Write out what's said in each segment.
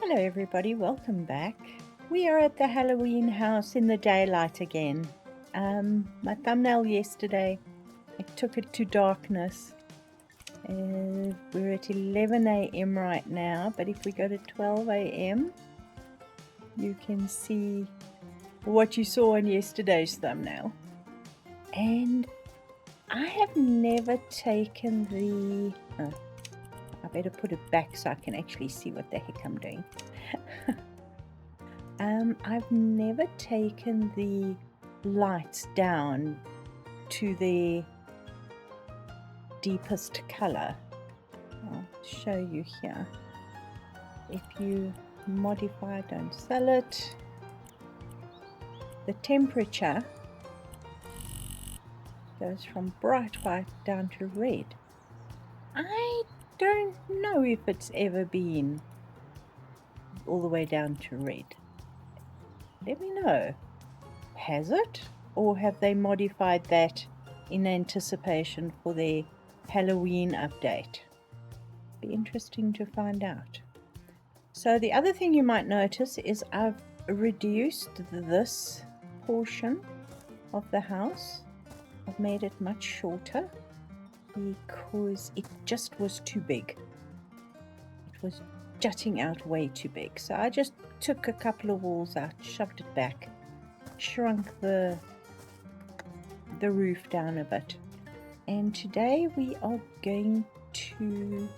Hello everybody, welcome back. We are at the Halloween house in the daylight again. My thumbnail yesterday, I took it to darkness. We're at 11 a.m. right now, but if we go to 12 a.m, you can see what you saw in yesterday's thumbnail. And I have never taken the... Oh, I better put it back so I can actually see what the heck I'm doing. I've never taken the lights down to their deepest color. I'll show you here. If you modify, don't sell it, the temperature goes from bright white down to red. I don't know if it's ever been all the way down to red. Let me know. Has it? Or have they modified that in anticipation for their Halloween update? Be interesting to find out. So the other thing you might notice is I've reduced this portion of the house. I've made it much shorter because it just was too big. It was jutting out way too big. So I just took a couple of walls out, shoved it back, shrunk the roof down a bit. And today we are going to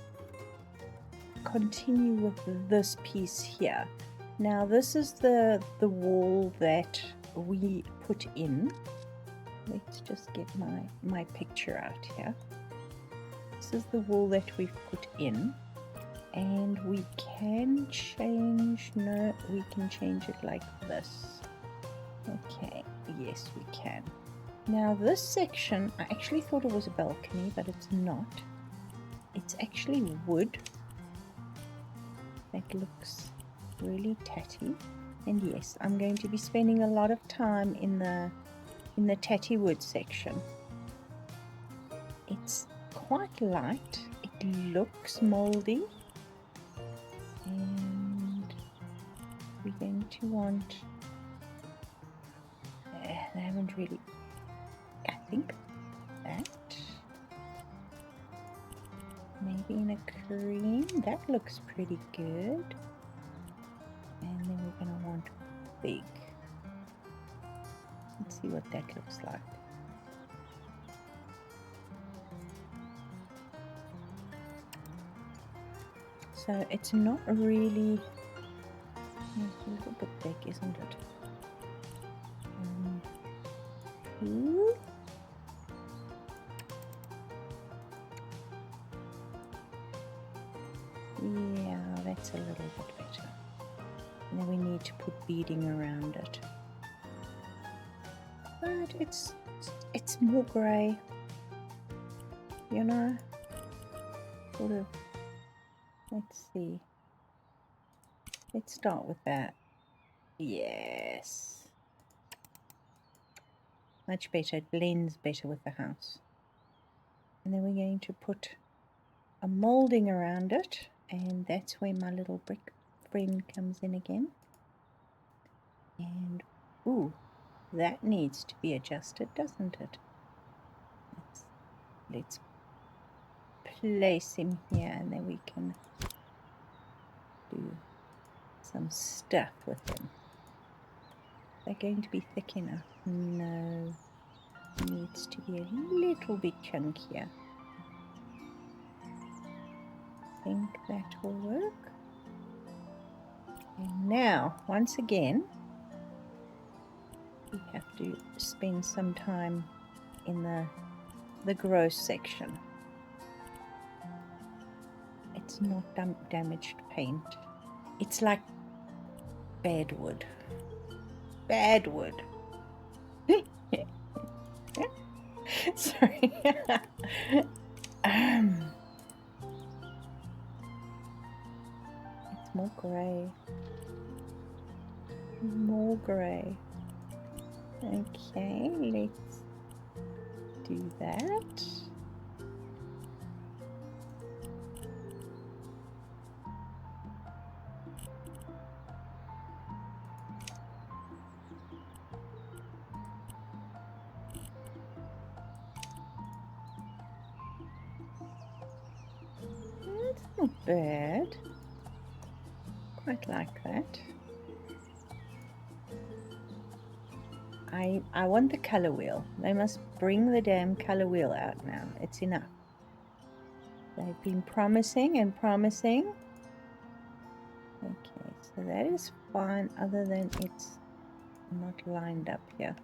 continue with this piece here. Now this is the wall that we put in. Let's just get my picture out here. This is the wall that we've put in. And we can change, no, we can change it like this. Okay, yes we can. Now this section, I actually thought it was a balcony, but it's not. It's actually wood. That looks really tatty. And yes, I'm going to be spending a lot of time in the tatty wood section. It's quite light. It looks moldy. And we're going to want, they haven't really, I think that, maybe in a cream, that looks pretty good. And then we're going to want big. Let's see what that looks like. So it's not really, it's a little bit big, isn't it? Yeah, that's a little bit better. And then we need to put beading around it. But it's more grey, you know, sort of. Let's see. Let's start with that. Yes. Much better. It blends better with the house. And then we're going to put a moulding around it. And that's where my little brick friend comes in again. And, ooh, that needs to be adjusted, doesn't it? Let's place him here and then we can do some stuff with them. They're going to be thick enough. No, it needs to be a little bit chunkier. I think that will work. And now, once again, we have to spend some time in the gross section. It's not damaged paint. It's like bad wood. Bad wood. Sorry. It's more grey. More grey. Okay, let's do that. That's not bad. Quite like that. I want the color wheel. They must bring the damn color wheel out now. It's enough. They've been promising and promising. Okay, so that is fine, other than it's not lined up here.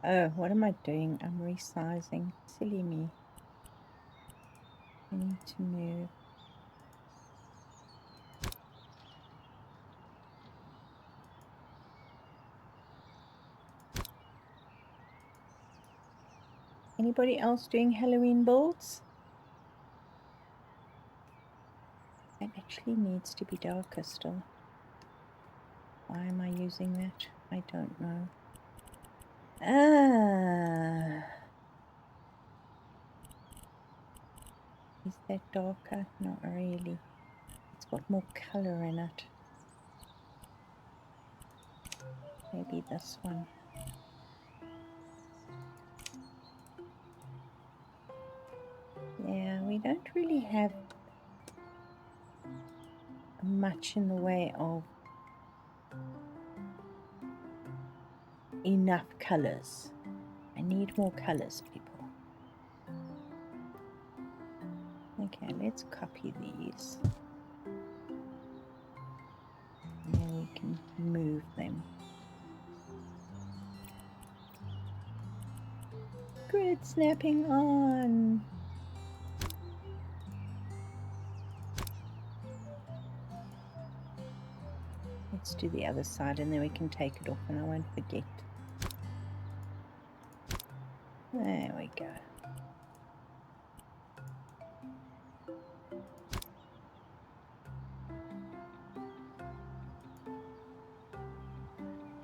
Oh, what am I doing? I'm resizing. Silly me. I need to move. Anybody else doing Halloween builds? It actually needs to be darker still. Why am I using that? I don't know. Is that darker? Not really. It's got more color in it. Maybe this one. Yeah, we don't really have much in the way of enough colors. I need more colors, people. Okay, let's copy these. And then we can move them. Grid snapping on. Let's do the other side and then we can take it off and I won't forget. There we go.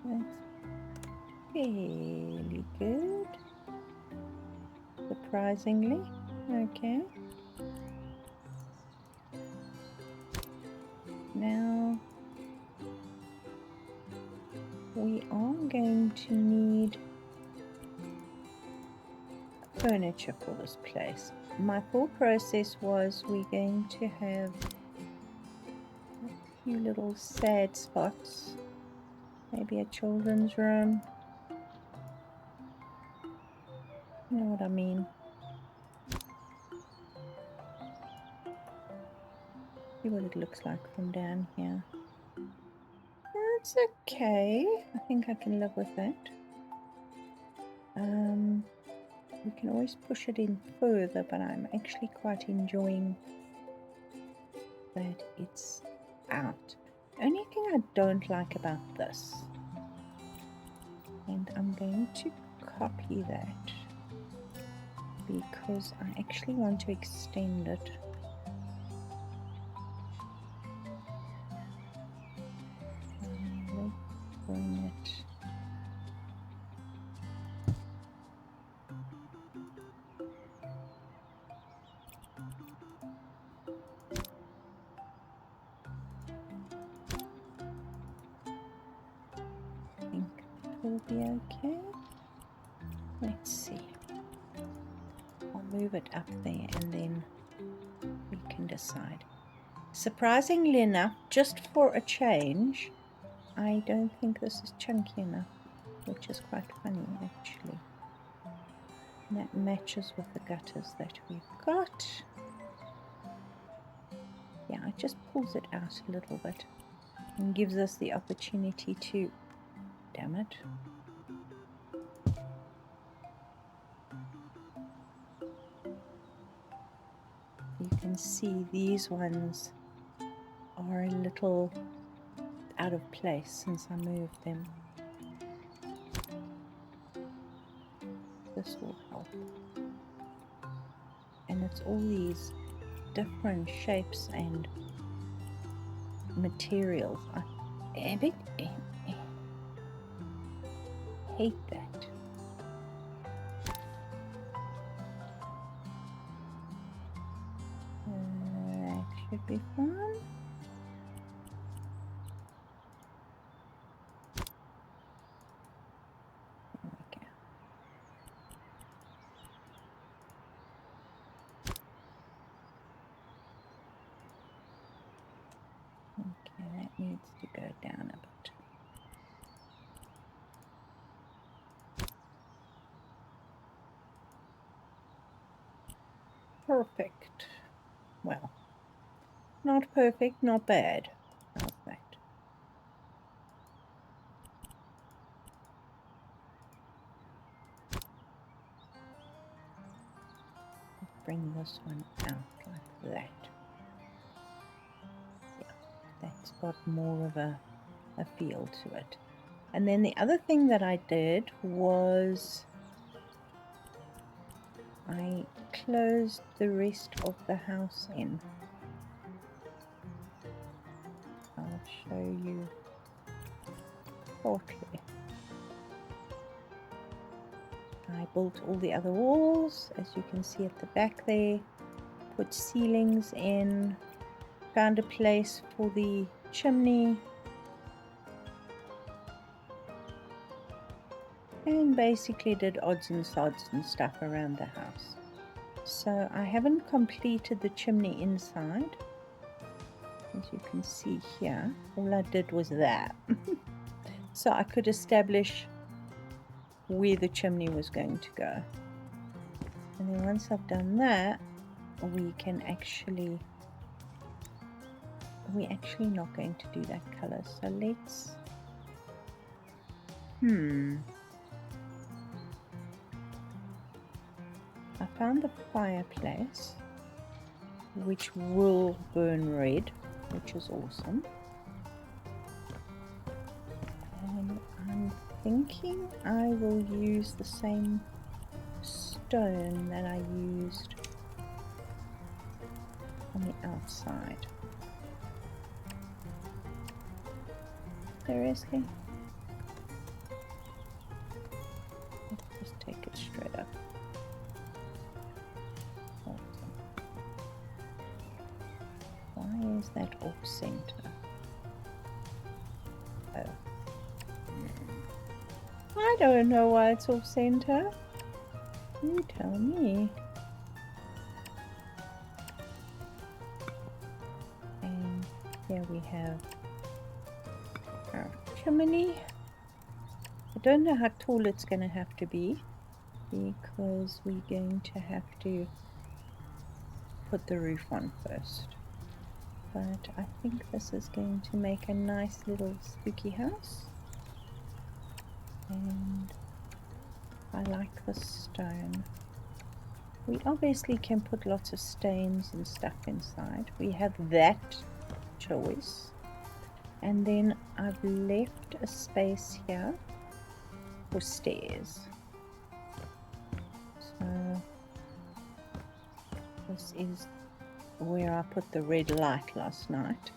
That's fairly good. Surprisingly. Okay. Now we are going to need furniture for this place. My thought process was we're going to have a few little sad spots, maybe a children's room. You know what I mean? See what it looks like from down here. That's okay. I think I can live with that. We can always push it in further, but I'm actually quite enjoying that it's out. Only thing I don't like about this, and I'm going to copy that because I actually want to extend it. Let's bring it. I think it will be okay. Let's see. I'll move it up there and then we can decide. Surprisingly enough, just for a change, I don't think this is chunky enough, which is quite funny actually. And that matches with the gutters that we've got. Yeah, it just pulls it out a little bit and gives us the opportunity to, damn it. You can see these ones are a little out of place since I moved them. This will help. And it's all these different shapes and materials. I hate that. That should be fun. There we go. needs to go down a bit. Perfect. Well, not perfect, not bad. How's that? Bring this one out like that. Yeah, that's got more of a feel to it. And then the other thing that I did was I closed the rest of the house in. I'll show you shortly. I built all the other walls, as you can see at the back there, put ceilings in, found a place for the chimney, and basically did odds and sods and stuff around the house. So I haven't completed the chimney inside. As you can see here, all I did was that. So I could establish where the chimney was going to go. And then once I've done that, we're actually not going to do that color. So let's, I found the fireplace, which will burn red, which is awesome. And I'm thinking I will use the same stone that I used on the outside. Seriously? Let's just take it straight up. Awesome. Why is that off center? Oh. I don't know why it's off center. You tell me. And here we have our chimney. I don't know how tall it's going to have to be because we're going to have to put the roof on first. But I think this is going to make a nice little spooky house. And I like the stone. We obviously can put lots of stains and stuff inside. We have that choice. And then I've left a space here for stairs. So this is where I put the red light last night.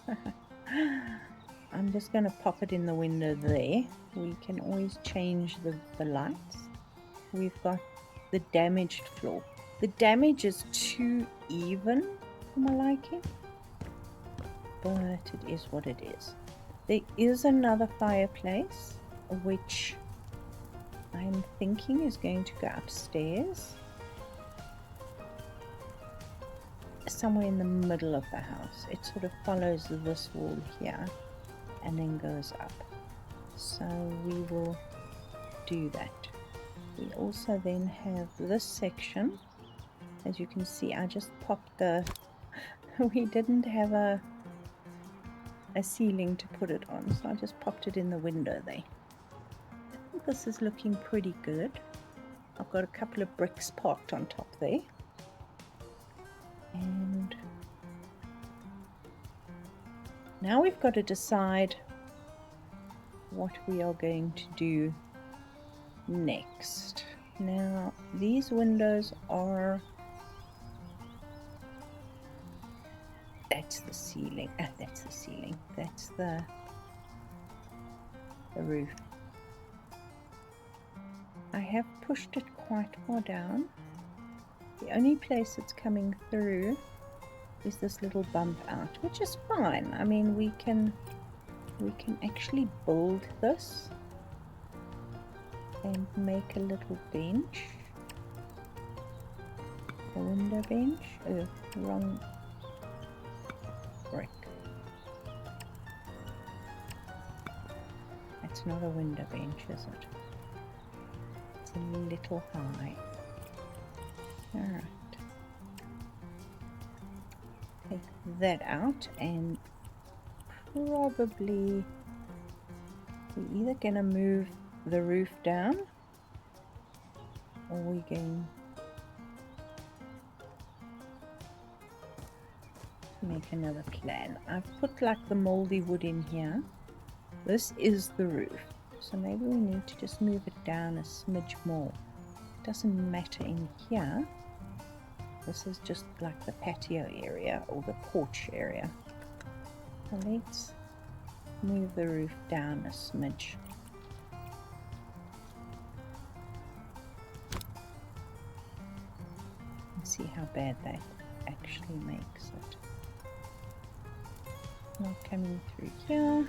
I'm just going to pop it in the window there. We can always change the lights. We've got the damaged floor. The damage is too even for my liking, but it is what it is. There is another fireplace which I'm thinking is going to go upstairs, somewhere in the middle of the house. It sort of follows this wall here and then goes up. So we will do that. We also then have this section. As you can see, I just popped the we didn't have a ceiling to put it on, so I just popped it in the window there. I think this is looking pretty good. I've got a couple of bricks parked on top there. And now we've got to decide what we are going to do next. Now these windows are, that's the ceiling, that's the ceiling, that's the roof. I have pushed it quite far down. The only place it's coming through is this little bump out, which is fine. I mean, we can actually build this and make a little bench, a window bench. Oh, wrong brick. It's not a window bench, is it? It's a little high. Alright. Take that out, and probably we're either going to move the roof down, or we're going to make another plan. I've put like the moldy wood in here. This is the roof, so maybe we need to just move it down a smidge more. It doesn't matter in here. This is just like the patio area or the porch area. So let's move the roof down a smidge. And see how bad that actually makes it. Not coming through here.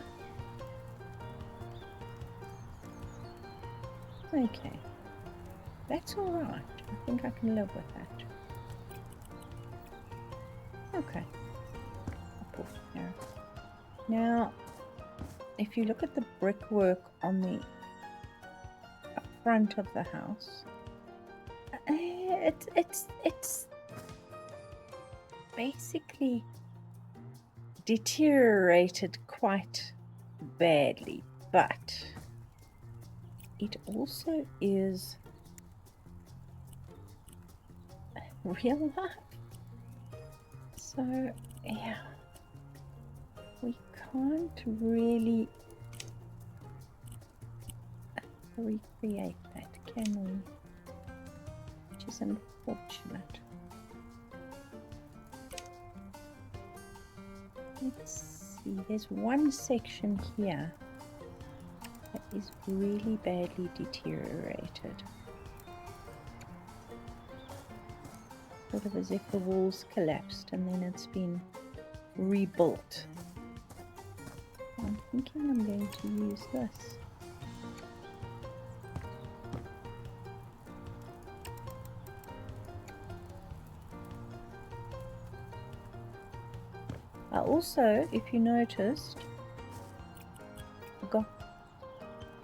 Okay, that's all right. I think I can live with that. Okay, I'll put it there. Now, if you look at the brickwork on the front of the house, it's basically deteriorated quite badly, but it also is real life. So yeah, we can't really recreate that, can we? Which is unfortunate. Let's see, there's one section here that is really badly deteriorated. Sort of as if the walls collapsed and then it's been rebuilt. I'm thinking I'm going to use this. I also, if you noticed, got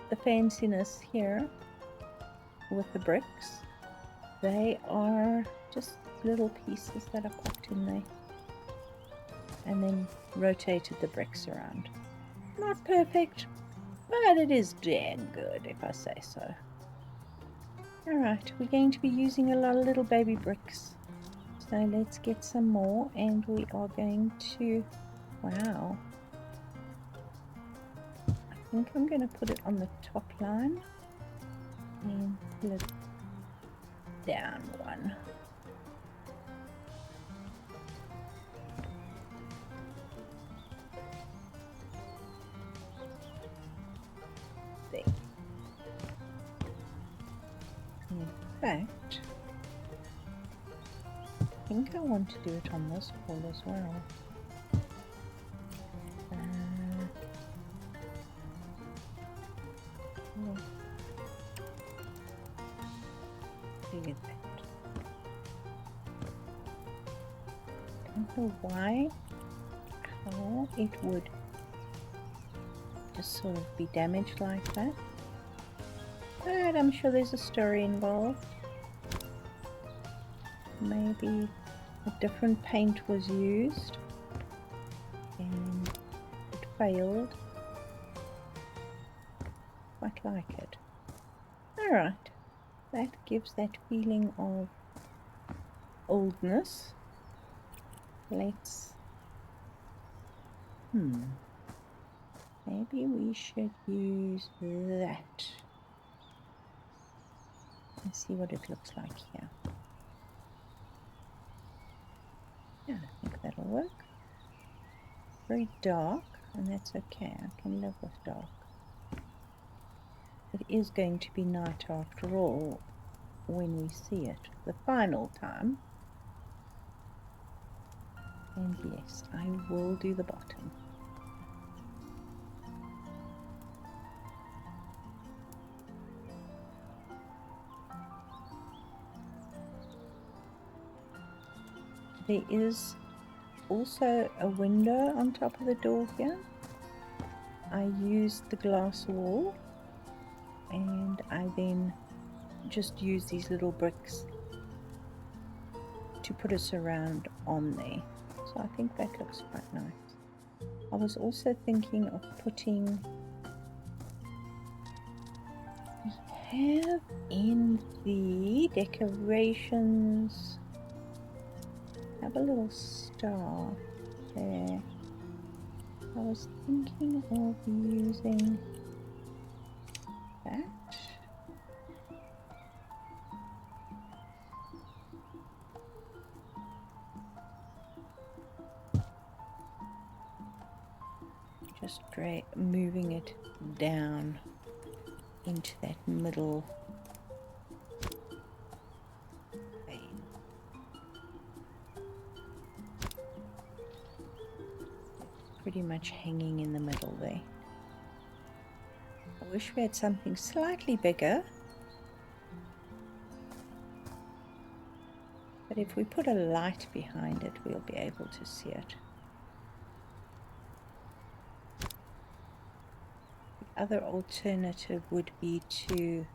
the fanciness here with the bricks. They are just little pieces that are popped in there, and then rotated the bricks around. Not perfect, but it is damn good, if I say so. Alright, we're going to be using a lot of little baby bricks, so let's get some more, and we are going to, wow, I think I'm going to put it on the top line and pull it down one. There. In fact, I think I want to do it on this wall as well. Look at that. I don't know why, how it would just sort of be damaged like that. But I'm sure there's a story involved. Maybe a different paint was used and it failed. Quite like it. Alright, that gives that feeling of oldness. Let's maybe we should use that and see what it looks like here. Yeah, I think that'll work. Very dark, and that's okay. I can live with dark. It is going to be night after all when we see it the final time. And yes, I will do the bottom. There is also a window on top of the door here. I used the glass wall and I then just use these little bricks to put a surround on there. So I think that looks quite nice. I was also thinking of putting, we have in the decorations, have a little star there. I was thinking of using that. Just moving it down into that middle vein. Pretty much hanging in the middle there. I wish we had something slightly bigger, but if we put a light behind it, we'll be able to see it. The other alternative would be to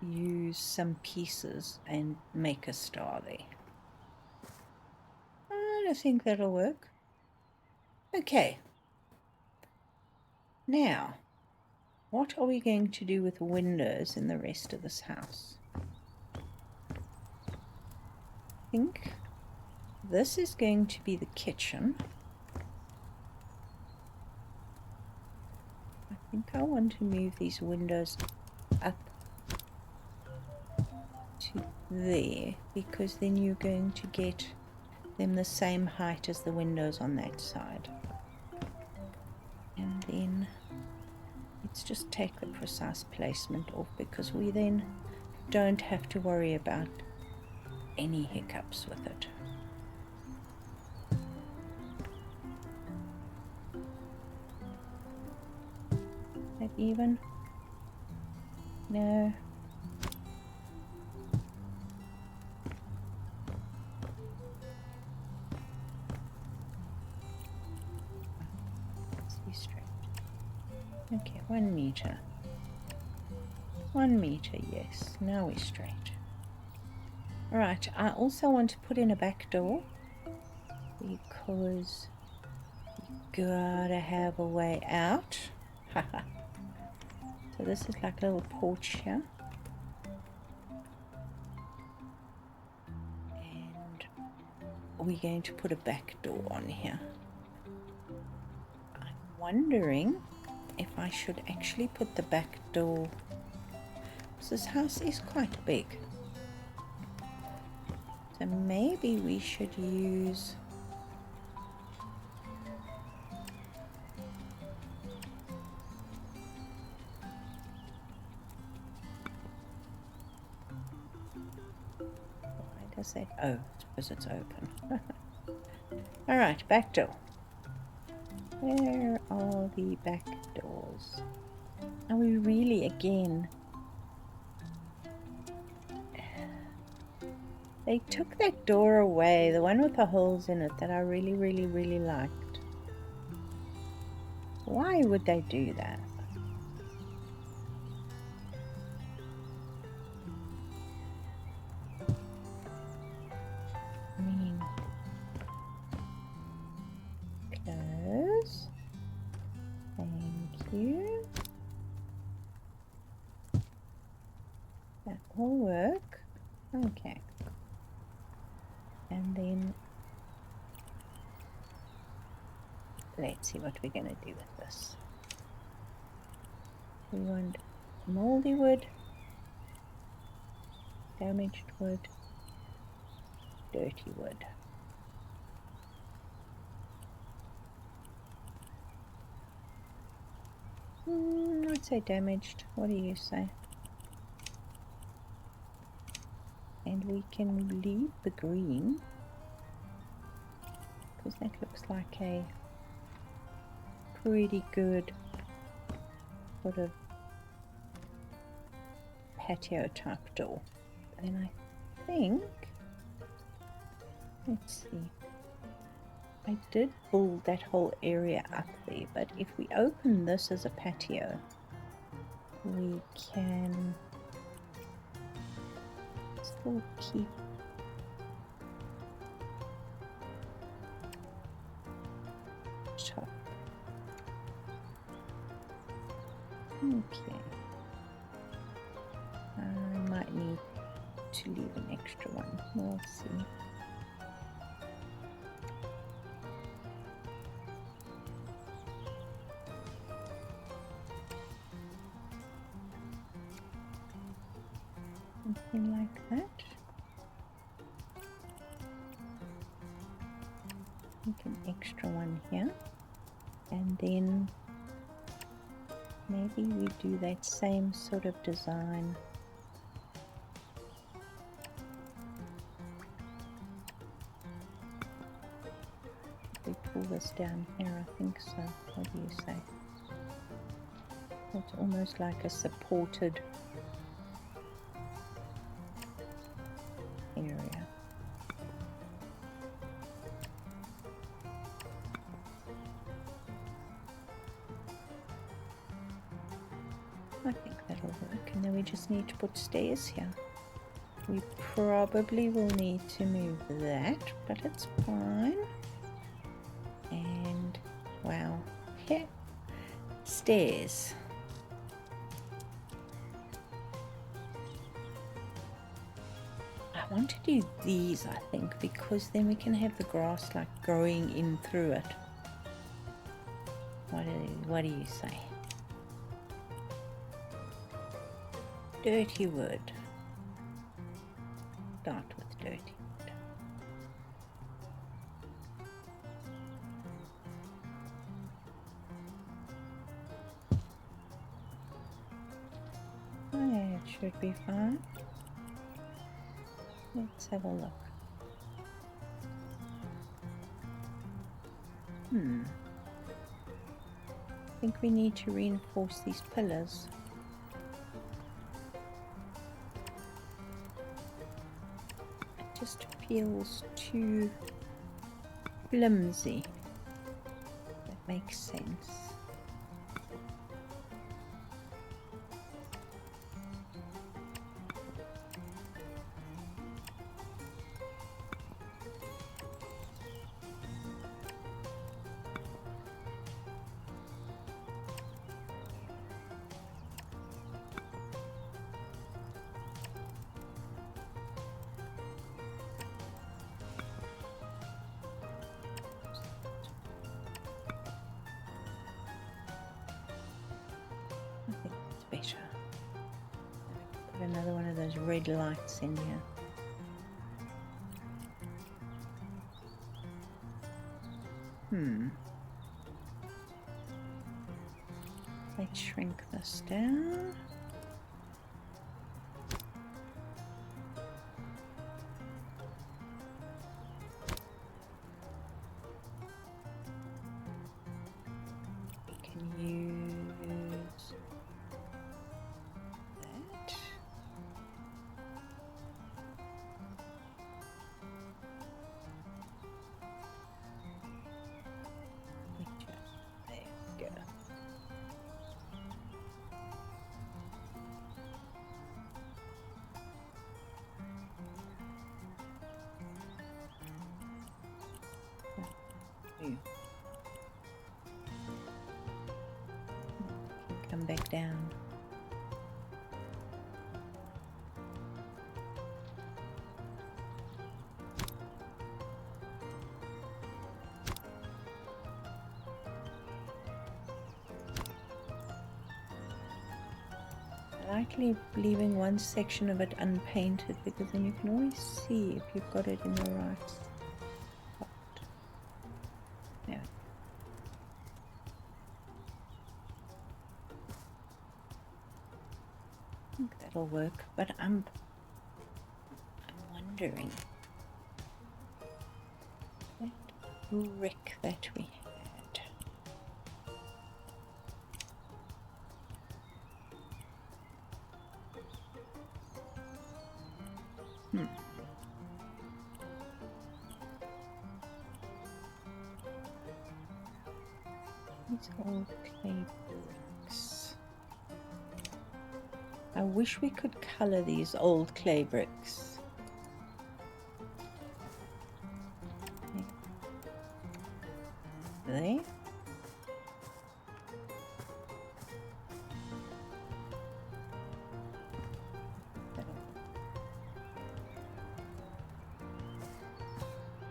use some pieces and make a star there. I think that'll work. Okay. Now, what are we going to do with windows in the rest of this house? I think this is going to be the kitchen. I think I want to move these windows up to there, because then you're going to get them the same height as the windows on that side. And then let's just take the precise placement off, because we then don't have to worry about any hiccups with it. That even? No. Let's be straight. Okay, 1 meter. 1 meter, yes. Now we're straight. Alright, I also want to put in a back door, because you gotta have a way out. So this is like a little porch here. And we're going to put a back door on here. I'm wondering if I should actually put the back door, because this house is quite big. So maybe we should use does that? Oh, it's because it's open. Alright, back door. Where are the back doors? Are we really again? They took that door away, the one with the holes in it that I really liked. Why would they do that? I mean, close. Thank you. That will work. Okay. And then let's see what we're going to do with this. We want moldy wood, damaged wood, dirty wood. I'd say damaged. What do you say? And we can leave the green, because that looks like a pretty good sort of patio type door. And I think, let's see, I did build that whole area up there, but if we open this as a patio, we can still keep top. Okay. I might need to leave an extra one. We'll see. Something like that. Make an extra one here, and then maybe we do that same sort of design we pull this down here. I think so. What do you say? It's almost like a supported area. I think that'll work, and then we just need to put stairs here. We probably will need to move that, but it's fine. And wow, yeah, stairs. I want to do these, I think, because then we can have the grass like growing in through it. What do you say? Dirty wood. Start with dirty wood. Yeah, it should be fine. Let's have a look. I think we need to reinforce these pillars. It just feels too flimsy. That makes sense. Better. Put another one of those red lights in here. Let's shrink this down. We can use that. There we go. Come back down. I like leaving one section of it unpainted because then you can always see if you've got it in the right spot. There. I think that'll work, but I'm wondering that brick that we had. These old clay bricks. I wish we could color these old clay bricks. There.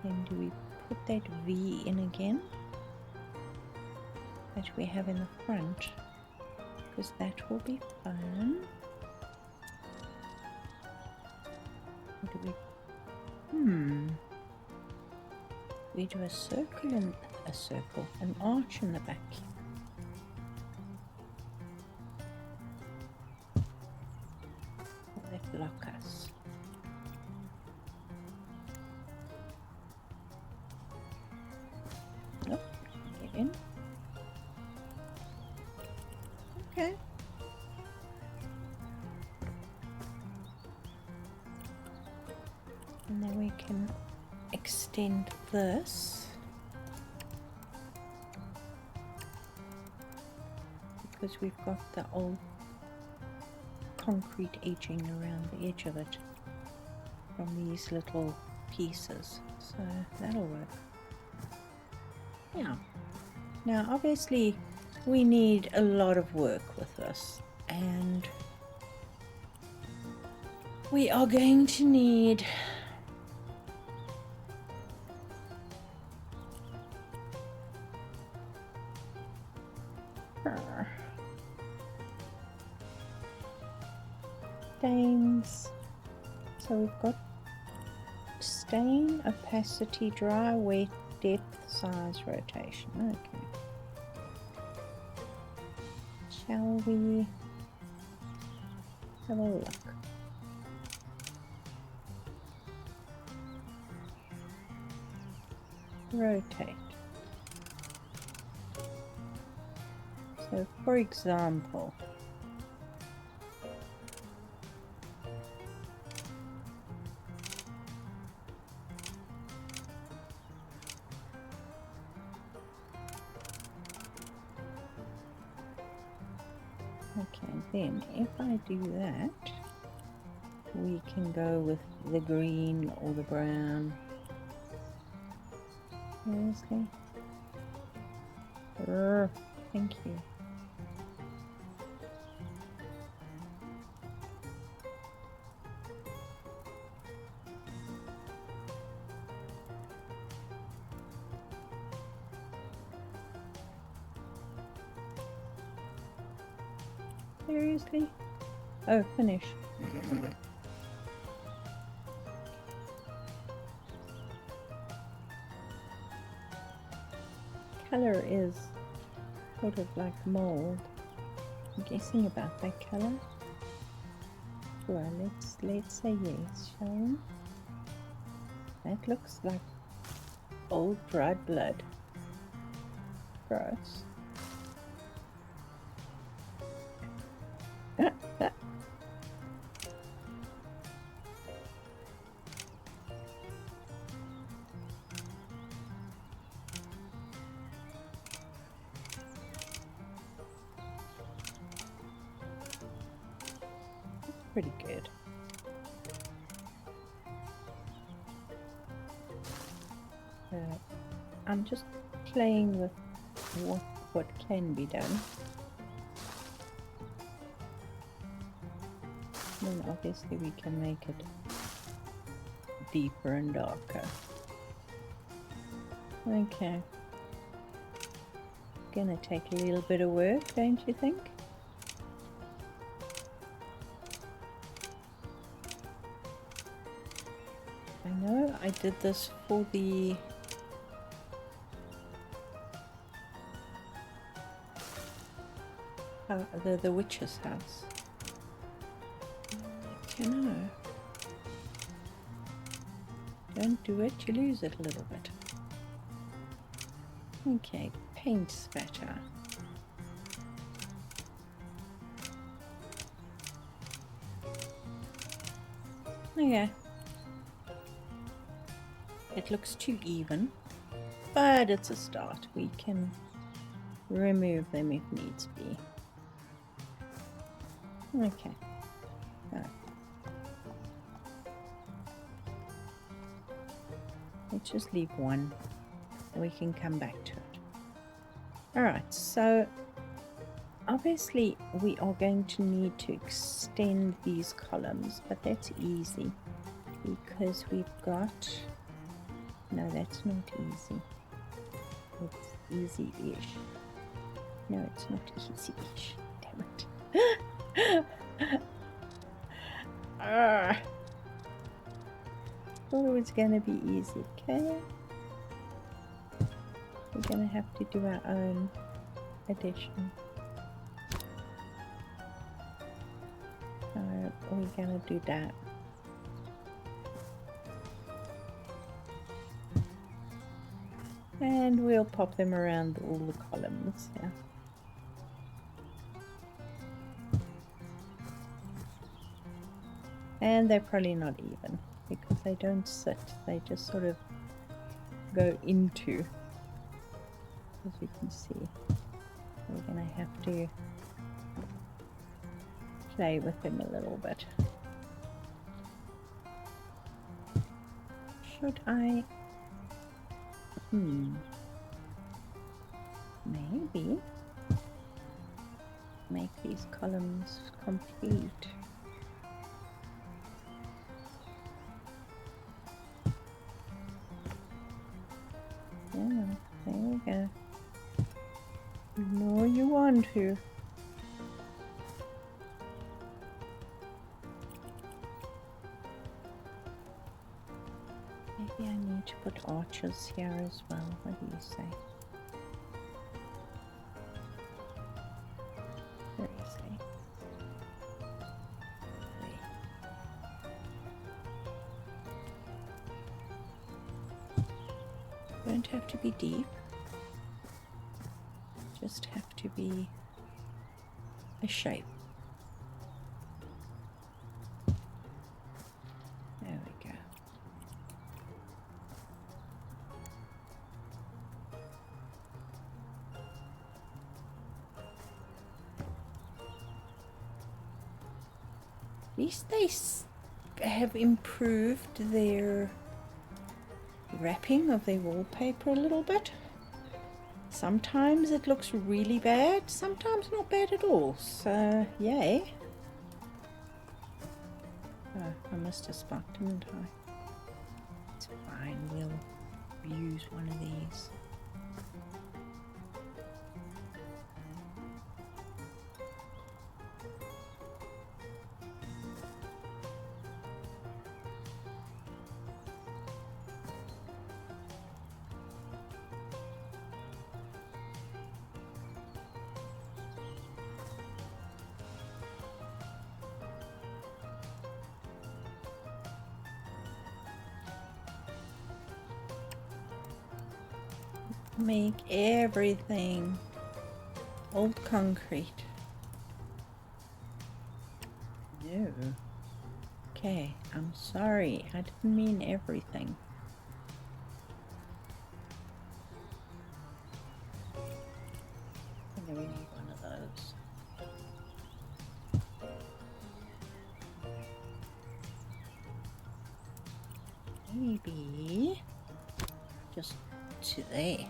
Then do we put that V in again that we have in the front, because that will be fun. Do we do a circle and a circle, an arch in the back. Will that lock us? Nope, get in. Okay. And then we can extend this because we've got the old concrete edging around the edge of it from these little pieces, so that'll work. Yeah. Now obviously we need a lot of work with this, and we are going to need stains. So we've got stain, opacity, dry, wet, depth, size, rotation. Okay. Shall we have a look? Rotate. So for example, okay, then if I do that, we can go with the green or the brown. Seriously? Thank you. Seriously? Oh, finish. Color is sort of like mold. I'm guessing about that color. Well, let's say yes, shall we? That looks like old dried blood. Gross. Pretty good. I'm just playing with what can be done. Then obviously we can make it deeper and darker. Okay. Gonna take a little bit of work, don't you think? I know I did this for the witch's house. You know, don't do it, you lose it a little bit. Okay, paint spatter. Okay. It looks too even, but it's a start. We can remove them if needs be. Okay. Let's just leave one and we can come back to it. Alright, so obviously we are going to need to extend these columns, but that's easy because we've got... No, that's not easy. It's easy-ish. No, it's not easy-ish. Damn it. Thought it was going to be easy, okay? We're going to have to do our own addition. So we're going to do that. And we'll pop them around all the columns here. And they're probably not even because they don't sit, they just sort of go into, as you can see. We're going to have to play with them a little bit. Should I? Maybe make these columns complete. Yeah, there we go. You know you want to. Maybe I need to put arches here as well. What do you say? Seriously. Don't have to be deep. Just have to be a shape. There we go. At least they have improved their wrapping of their wallpaper a little bit. Sometimes it looks really bad, sometimes not bad at all, so yay. Oh, I must have sparked them, didn't I? It's fine, we'll use one of these. Make everything old concrete. No. Okay, I'm sorry. I didn't mean everything. I think we need one of those. Maybe just to there.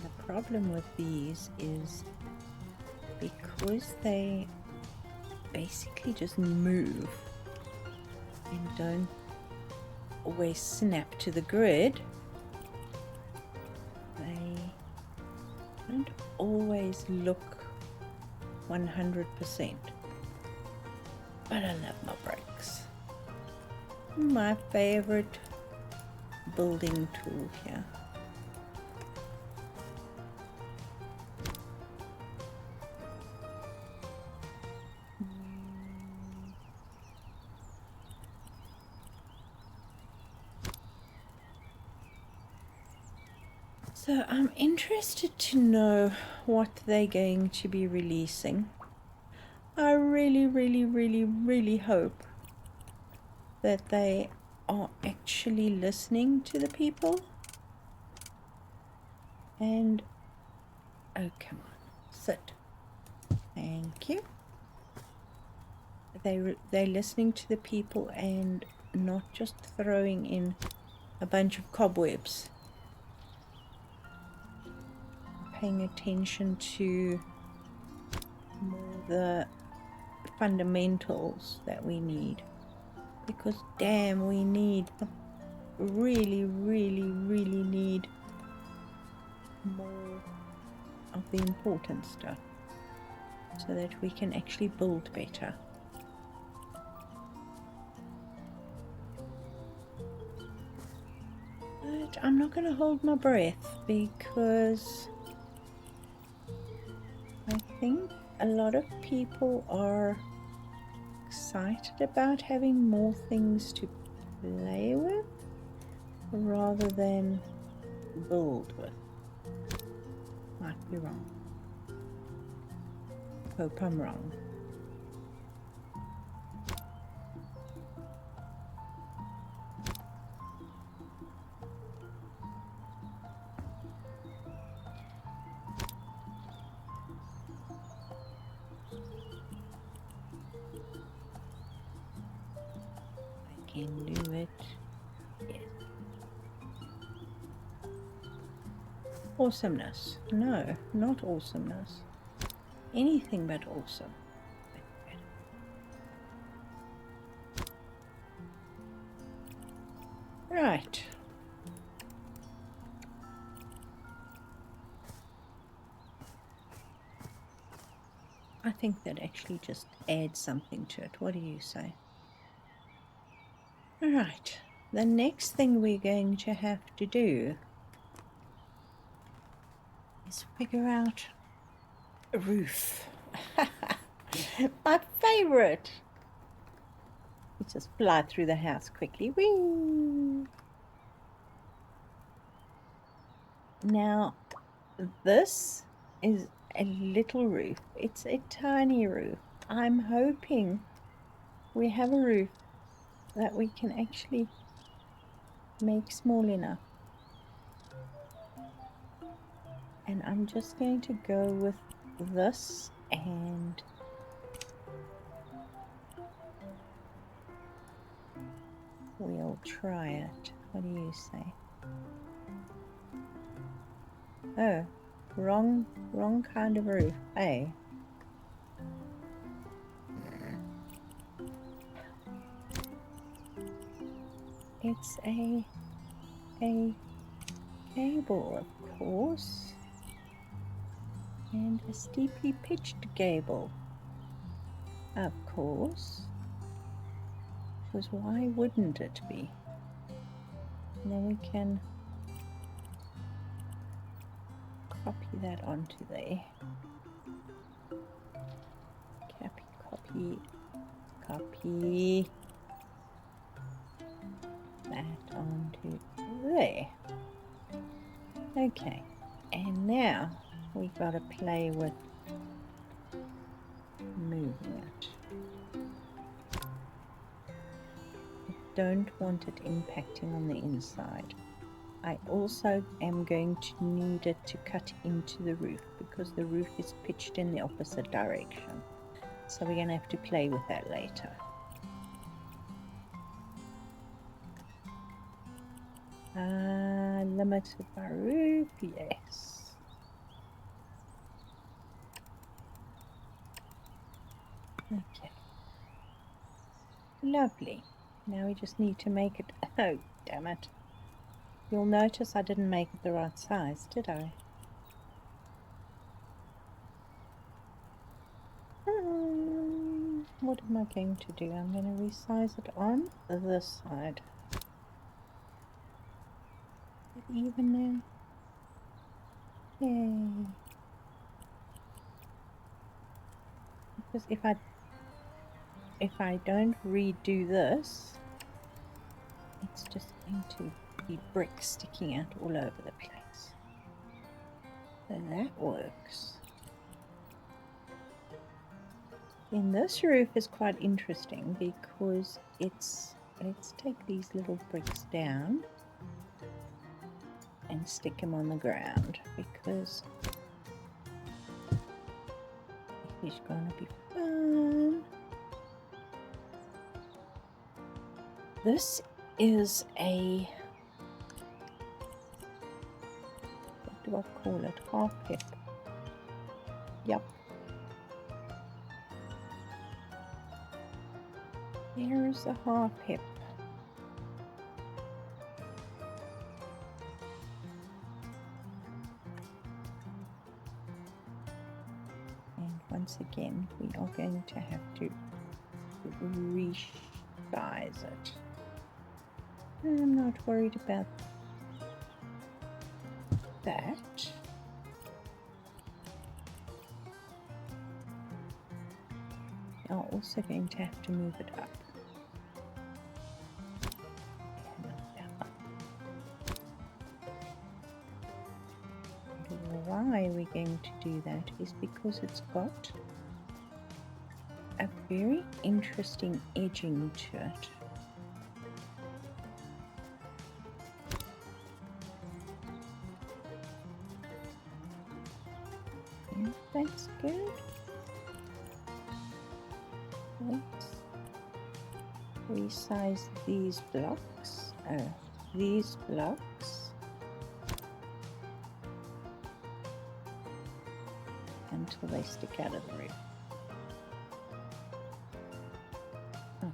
The problem with these is because they basically just move and don't always snap to the grid, they don't always look 100%. But I love my bricks. My favorite building tool here. So I'm interested to know what they're going to be releasing. I really hope that they are actually listening to the people. And oh, come on, sit. Thank you. They're listening to the people and not just throwing in a bunch of cobwebs. Paying attention to more the fundamentals that we need, because damn, we really need more of the important stuff so that we can actually build better. But I'm not going to hold my breath, because I think a lot of people are excited about having more things to play with rather than build with. Might be wrong. Hope I'm wrong. I can do it. Yes. Awesomeness. No, not awesomeness. Anything but awesome. Right. I think that actually just adds something to it. What do you say? All right. The next thing we're going to have to do is figure out a roof. My favorite. Let's just fly through the house quickly. Whee! Now, this is a little roof. It's a tiny roof. I'm hoping we have a roof that we can actually make small enough. And I'm just going to go with this, and we'll try it. What do you say? Oh, wrong kind of roof, hey? It's a gable, of course, and a steeply pitched gable, of course, because why wouldn't it be? And then we can copy that onto there. Copy that onto there. Okay, and now we've got to play with moving it. I don't want it impacting on the inside. I also am going to need it to cut into the roof, because the roof is pitched in the opposite direction. So we're going to have to play with that later. Limited by roof, yes. Okay. Lovely. Now we just need to make it, oh damn it. You'll notice I didn't make it the right size, did I? What am I going to do? I'm going to resize it on this side. Is it even now? Yay. Because if I don't redo this, it's just going to be bricks sticking out all over the place. So that works. And this roof is quite interesting because it's, let's take these little bricks down and stick them on the ground because it's going to be fun. This is a, what do I call it? Half hip. Yep. There's a half hip. And once again, we are going to have to resize it. I'm not worried about that. I'm also going to have to move it up. Why we're going to do that is because it's got a very interesting edging to it. And that's good. Let's resize these blocks. Until they stick out of the roof. Oh.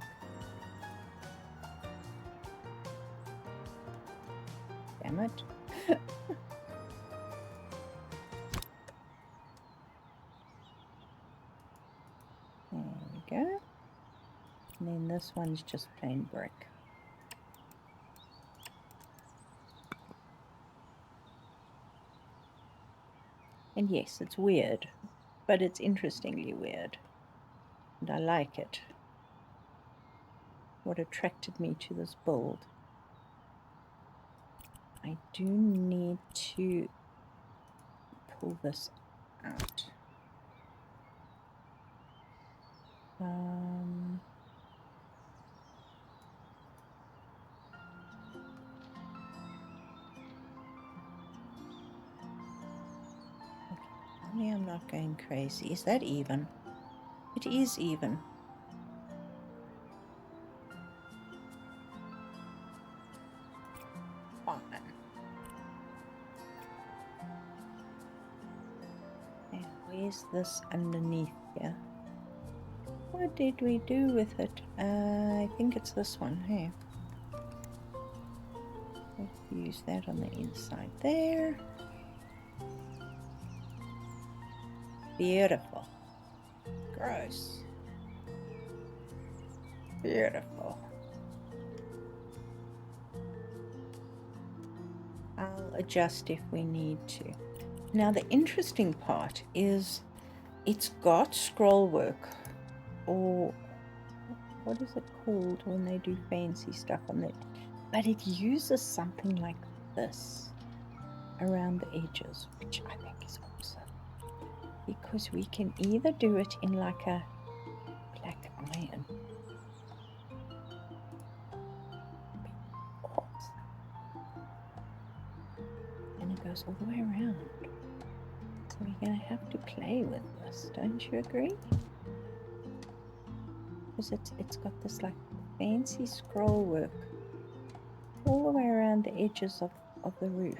Damn it. There we go. And then this one's just plain brick. And yes, it's weird, but it's interestingly weird. And I like it. What attracted me to this build. I do need to pull this out. I'm not going crazy. Is that even? It is even. Fine. Now, where's this underneath here? What did we do with it? I think it's this one here. Let's use that on the inside there. Beautiful. Gross. Beautiful. I'll adjust if we need to. Now the interesting part is it's got scroll work, or what is it called when they do fancy stuff on it? But it uses something like this around the edges, which I think is awesome. Because we can either do it in like a black iron. And it goes all the way around. So we're going to have to play with this, don't you agree? Because it's got this like fancy scroll work all the way around the edges of the roof.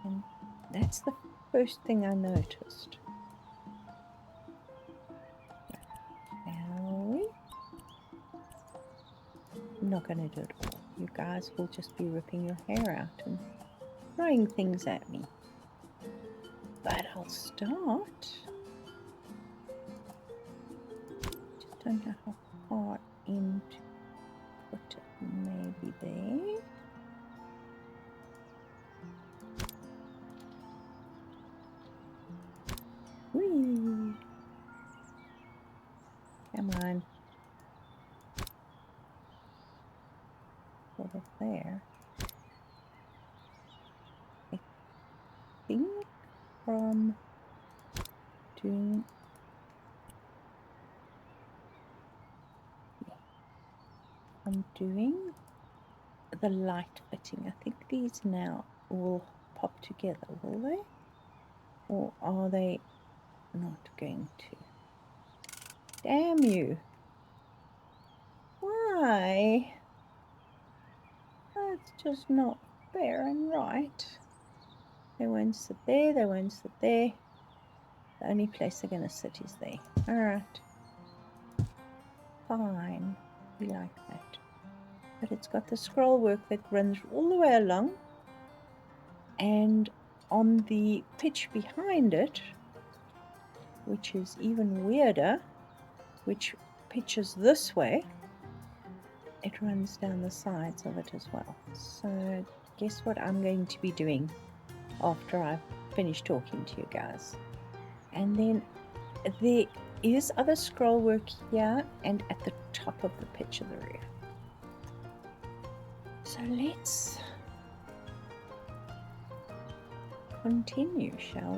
And that's the first thing I noticed. I'm not going to do it all. You guys will just be ripping your hair out and throwing things at me. But I'll start. Just don't know how far in to put it. Maybe there. Whee! Come on. There. I think from doing the light fitting. I think these now will pop together, will they? Or are they not going to? Damn you. Why? That's just not fair and right. They won't sit there, they won't sit there. The only place they're going to sit is there. Alright. Fine. We like that. But it's got the scroll work that runs all the way along. And on the pitch behind it, which is even weirder, which pitches this way, it runs down the sides of it as well. So guess what I'm going to be doing after I've finished talking to you guys. And then there is other scroll work here and at the top of the pitch of the roof. So let's continue, shall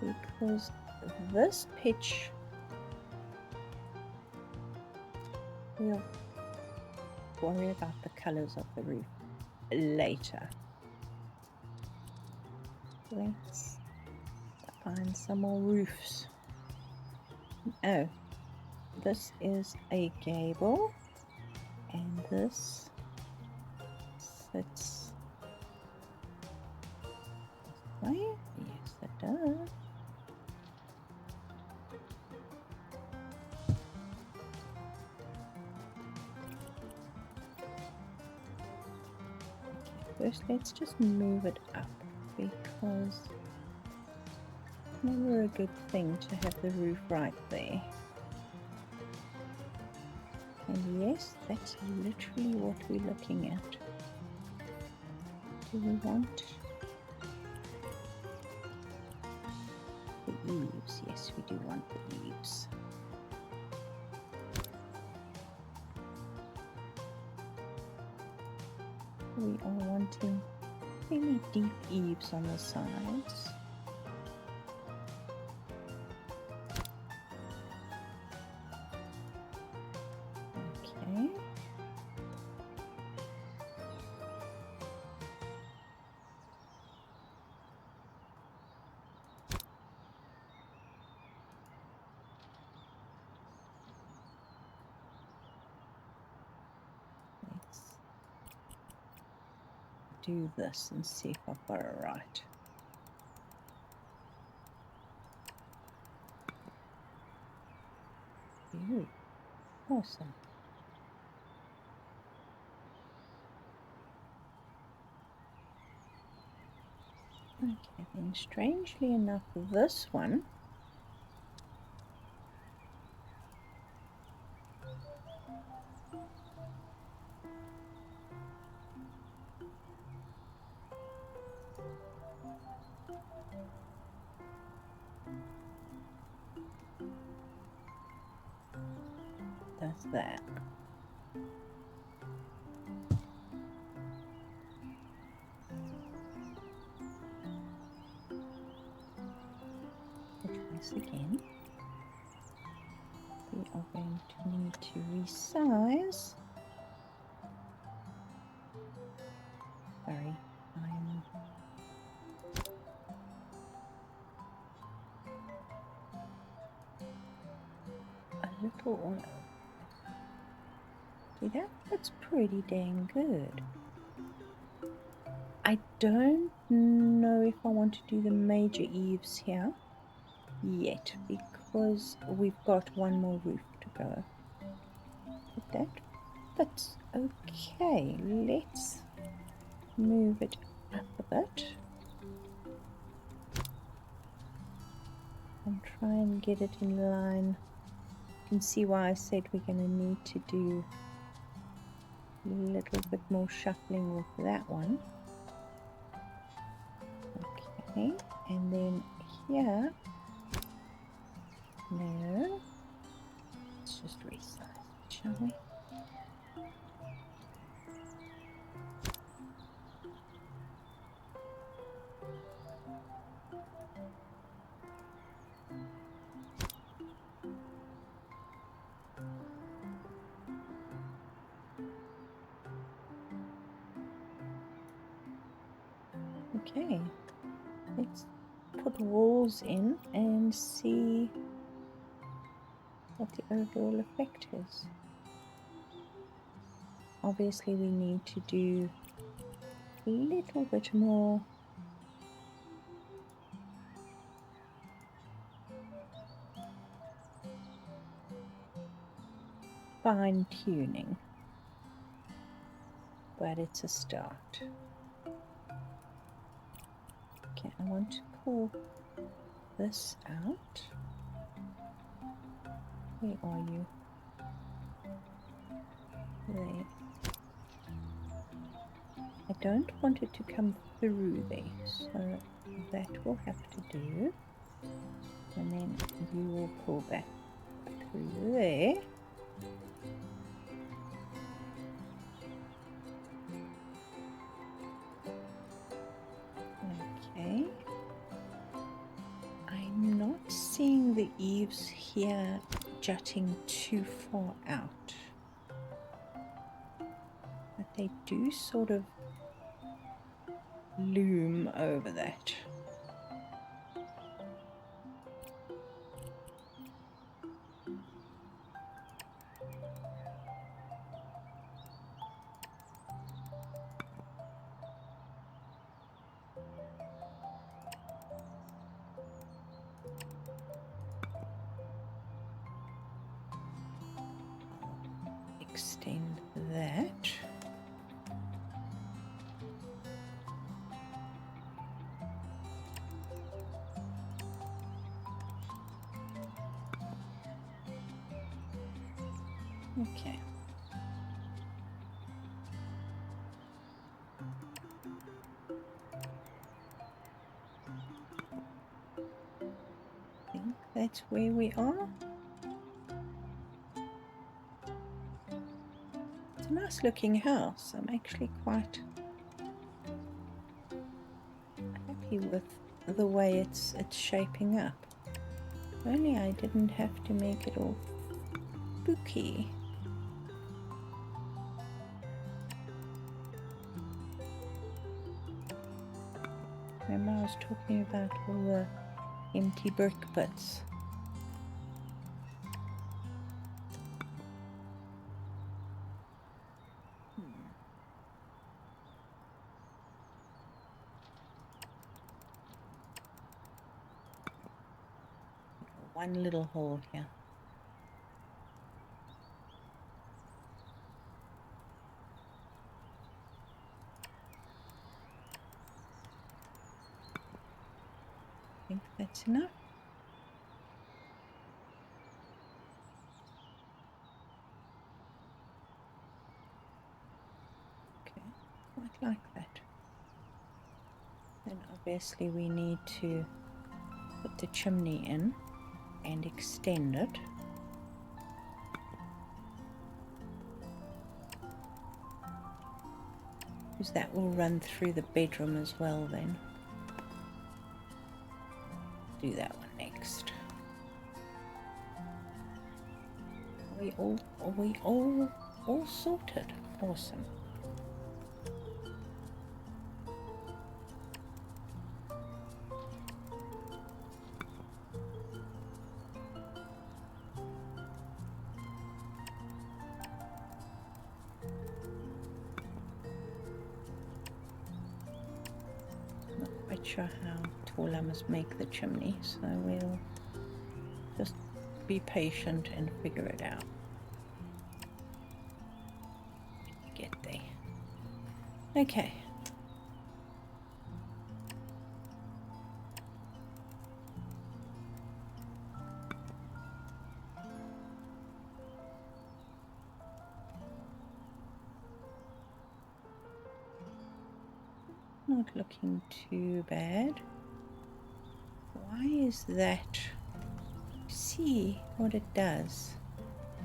we? Because this pitch, we'll worry about the colors of the roof later. Let's find some more roofs. Oh, this is a gable, and this sits this way. Yes, it does. First, let's just move it up, because it's never a good thing to have the roof right there. And yes, that's literally what we're looking at. Do we want the eaves? Yes, we do want the eaves. We are wanting really deep eaves on the sides. Okay. Let's do this and see if I've got it right. Ooh, awesome. Okay, then strangely enough, this one does that. Once again, we are going to need to resize. Sorry, I'm a little all over. See that? That's pretty dang good. I don't know if I want to do the major eaves here yet, because we've got one more roof to go. But that's okay. Let's move it up a bit and try and get it in line. You can see why I said we're going to need to do a little bit more shuffling with that one. Okay, and then here, no, let's just resize it, shall we? Okay, let's put walls in and see what the overall effect is. Obviously we need to do a little bit more fine-tuning, but it's a start. Okay, I want to pull this out. Where are you? There. I don't want it to come through there, so that will have to do. And then you will pull back through there. Okay. I'm not seeing the eaves here jutting too far out, but they do sort of loom over that. Extend that. Okay. I think that's where we are. It's a nice looking house. I'm actually quite happy with the way it's shaping up. If only I didn't have to make it all spooky. Remember I was talking about all the empty brick bits. One little hole here. I think that's enough. Okay, quite like that. Then obviously we need to put the chimney in and extend it. Because that will run through the bedroom as well then. Do that one next. Are we all sorted? Awesome. Not quite sure how tall I must make the chimney, so we'll just be patient and figure it out. Get there. Okay. Not looking too bad. Why is that? See what it does.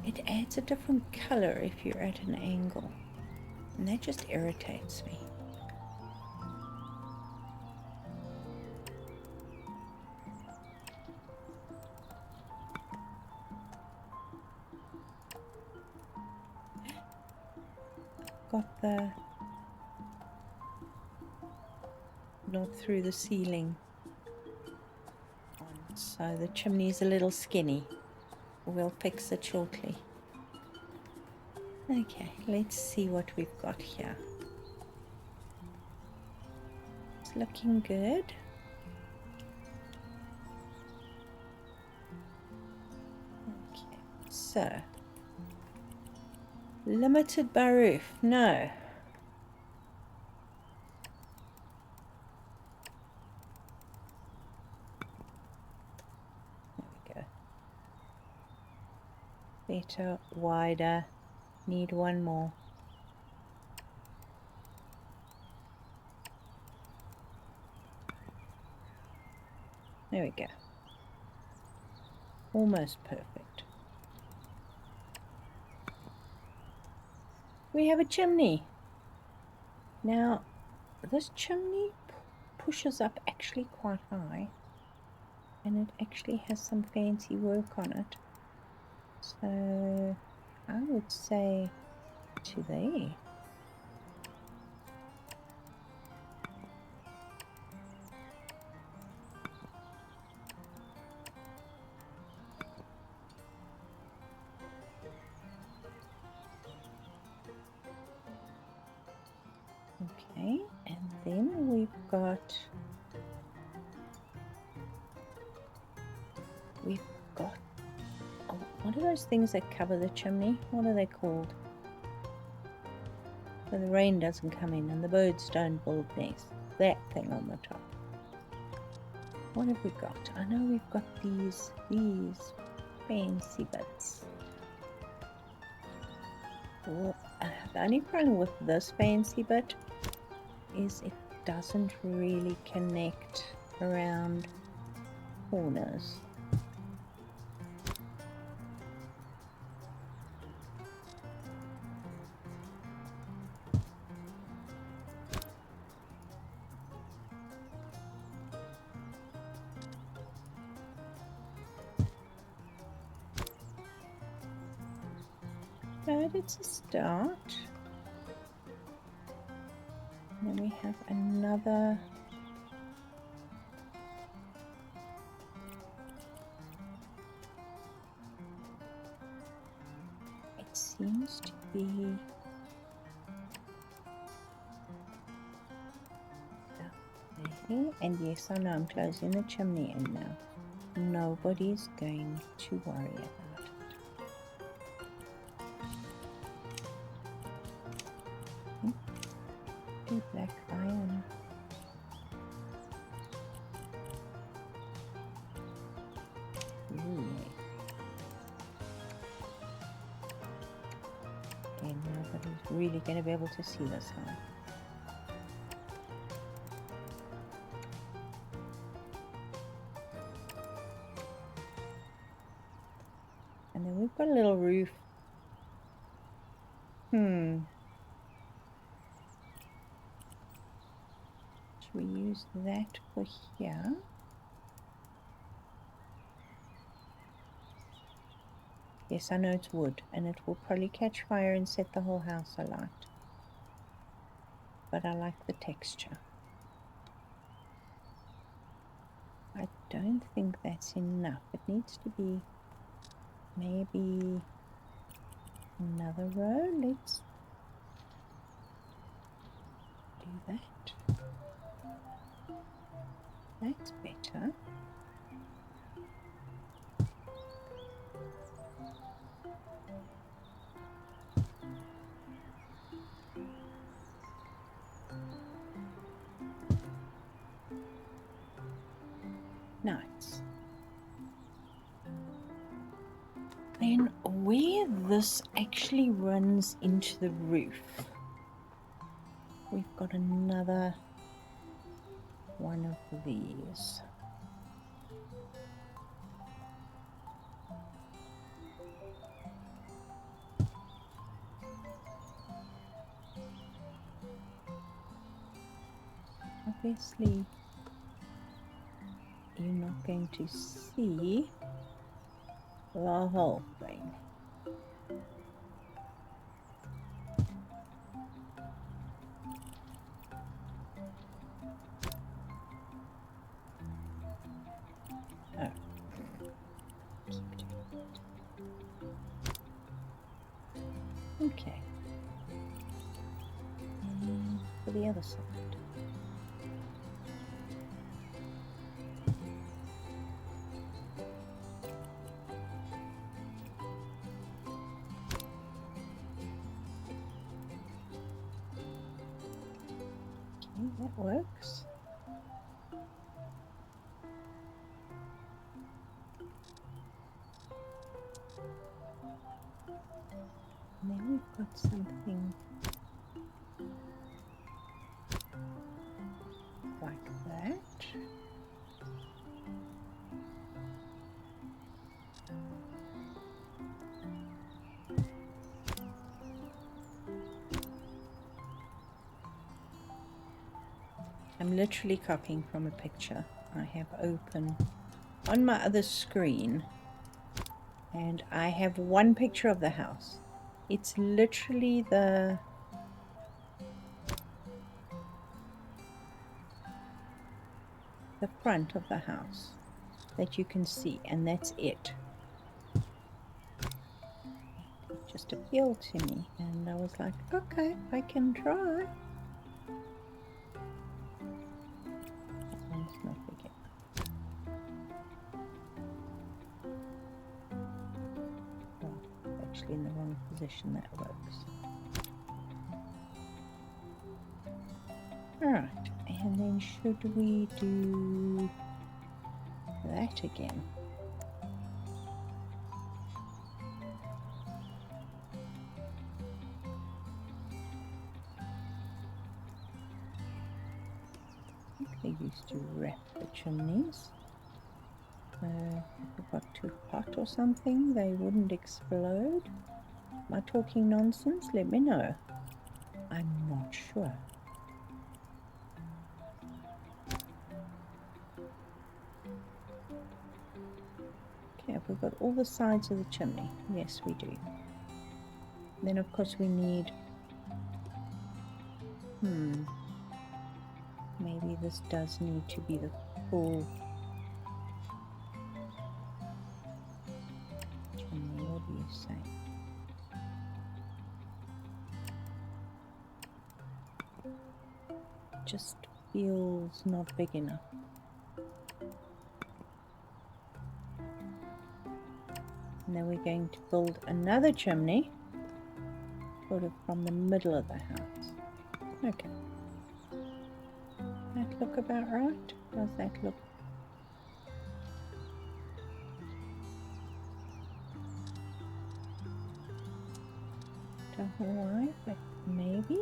It adds a different color if you're at an angle, and that just irritates me. Got the not through the ceiling. So the chimney's a little skinny. We'll fix it shortly. Okay, let's see what we've got here. It's looking good. Okay, so limited by roof, no. There we go. Better, wider, need one more. There we go. Almost perfect. We have a chimney. Now, this chimney pushes up actually quite high, and it actually has some fancy work on it. So I would say to there. Okay, and then we've got oh, what are those things that cover the chimney? What are they called? So the rain doesn't come in and the birds don't build nests. That thing on the top. What have we got? I know we've got these fancy bits. Well, the only problem with this fancy bit is it doesn't really connect around corners. But it's a start. And then we have another it seems to be there. And yes, I know I'm closing the chimney in now. Nobody's going to worry about it. Black iron. Okay, nobody's really going to be able to see this one. And then we've got a little roof. Should we use that for here? Yes, I know it's wood, and it will probably catch fire and set the whole house alight. But I like the texture. I don't think that's enough. It needs to be maybe another row. Let's do that. That's better. Nice. Then where this actually runs into the roof, we've got another one of these. Obviously, you're not going to see the whole thing. for the other side. Okay, that works. And then we've got something like that. I'm literally copying from a picture I have open on my other screen, and I have one picture of the house. It's literally the front of the house that you can see, and that's it. It just appealed to me, and I was like, okay, I can try. That one's not big enough. Oh, actually in the wrong position. That works. Alright, and then should we do that again? I think they used to wrap the chimneys. If it got too hot or something, they wouldn't explode. Am I talking nonsense? Let me know. I'm not sure. Okay, have we got all the sides of the chimney? Yes, we do. Then of course we need... maybe this does need to be the full chimney. What do you say? Just feels not big enough. And then we're going to build another chimney, sort of from the middle of the house. Okay. That look about right? Does that look? Don't know why, but maybe?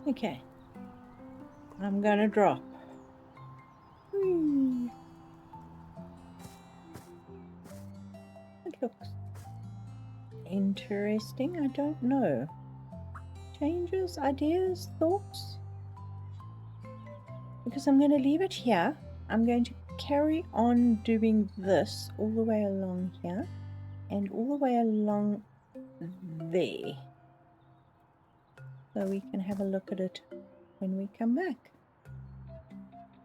Okay, I'm gonna drop. Whee. It looks interesting. I don't know. Changes, ideas, thoughts? Because I'm going to leave it here. I'm going to carry on doing this all the way along here and all the way along there. So we can have a look at it when we come back.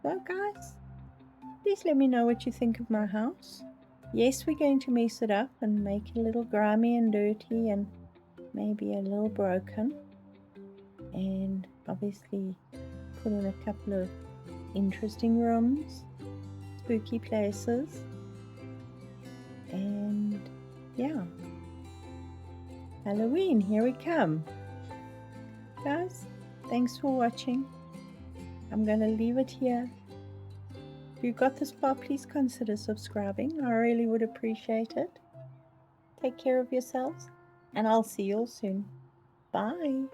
So guys, please let me know what you think of my house. Yes, we're going to mess it up and make it a little grimy and dirty and maybe a little broken. And obviously put in a couple of interesting rooms, spooky places, and yeah, Halloween, here we come. Guys, thanks for watching. I'm gonna leave it here. If you got this far, please consider subscribing. I really would appreciate it. Take care of yourselves, and I'll see you all soon. Bye.